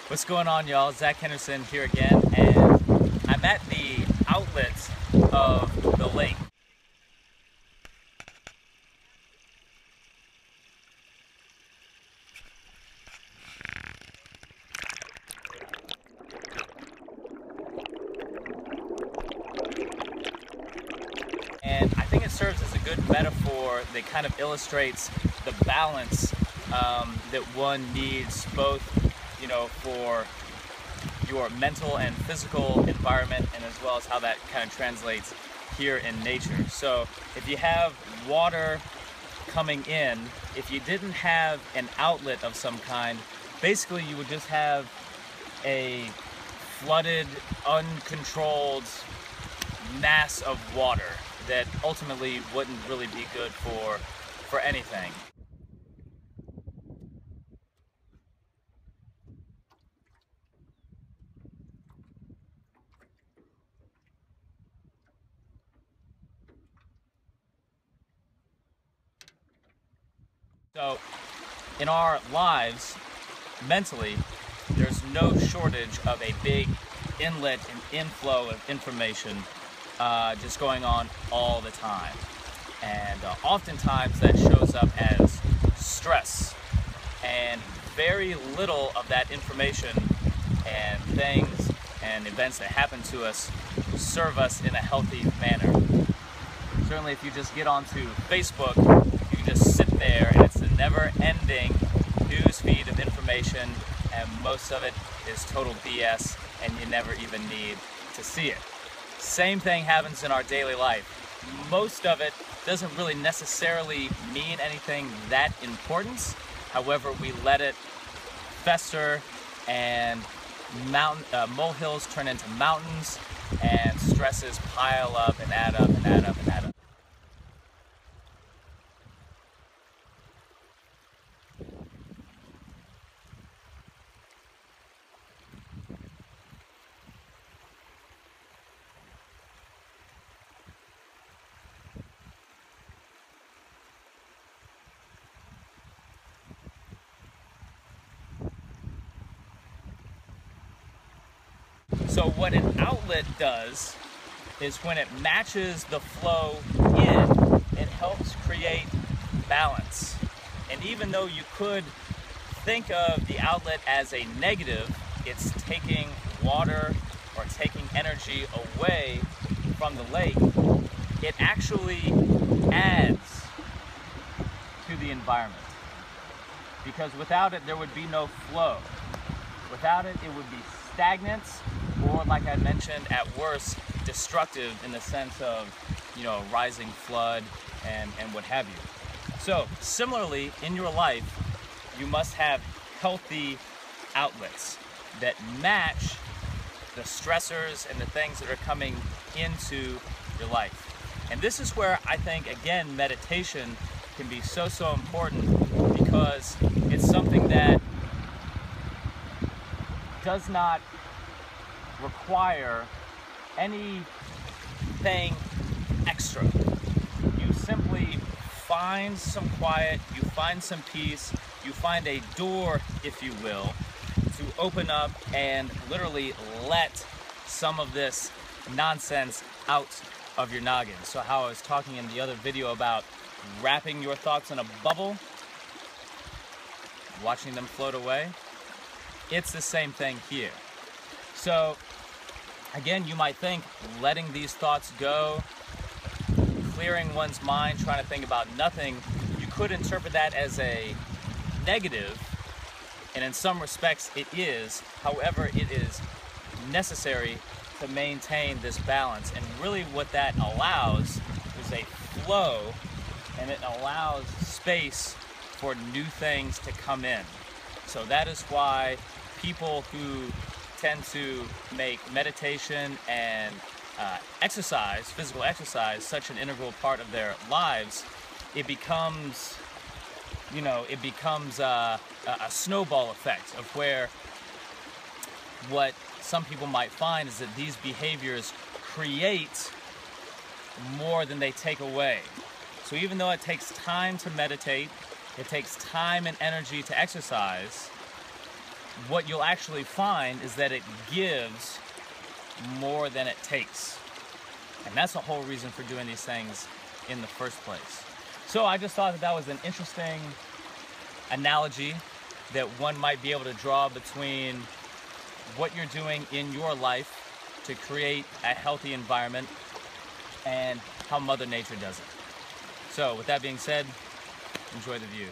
What's going on, y'all? Zach Henderson here again, and I'm at the outlet of the lake. And I think it serves as a good metaphor that kind of illustrates the balance that one needs, both, for your mental and physical environment, and as well as how that kind of translates here in nature. So if you have water coming in, if you didn't have an outlet of some kind, basically you would just have a flooded, uncontrolled mass of water that ultimately wouldn't really be good for anything. So in our lives, mentally, there's no shortage of a big inlet and inflow of information just going on all the time. And oftentimes that shows up as stress. And very little of that information and things and events that happen to us serve us in a healthy manner. Certainly if you just get onto Facebook, you can just sit there and it's a never-ending news feed of information, and most of it is total BS, and you never even need to see it. Same thing happens in our daily life. Most of it doesn't really necessarily mean anything that important. However, we let it fester, and molehills turn into mountains, and stresses pile up and add up and add up and add up. So what an outlet does is when it matches the flow in, it helps create balance. And even though you could think of the outlet as a negative, it's taking water or taking energy away from the lake, it actually adds to the environment. Because without it, there would be no flow. Without it, it would be stagnant, or like I mentioned, at worst, destructive in the sense of, rising flood and what have you. So similarly, in your life, you must have healthy outlets that match the stressors and the things that are coming into your life. And this is where I think, again, meditation can be so important, because it's something that does not require anything extra. You simply find some quiet, you find some peace, you find a door, if you will, to open up and literally let some of this nonsense out of your noggin. So how I was talking in the other video about wrapping your thoughts in a bubble, watching them float away, it's the same thing here. So again, you might think letting these thoughts go, clearing one's mind, trying to think about nothing, you could interpret that as a negative, and in some respects it is. However, it is necessary to maintain this balance, and really what that allows is a flow, and it allows space for new things to come in. So that is why people who tend to make meditation and exercise, physical exercise, such an integral part of their lives, it becomes, a snowball effect of where what some people might find is that these behaviors create more than they take away. So even though it takes time to meditate, it takes time and energy to exercise, what you'll actually find is that it gives more than it takes. And that's the whole reason for doing these things in the first place. So I just thought that that was an interesting analogy that one might be able to draw between what you're doing in your life to create a healthy environment and how Mother Nature does it. So with that being said, enjoy the view.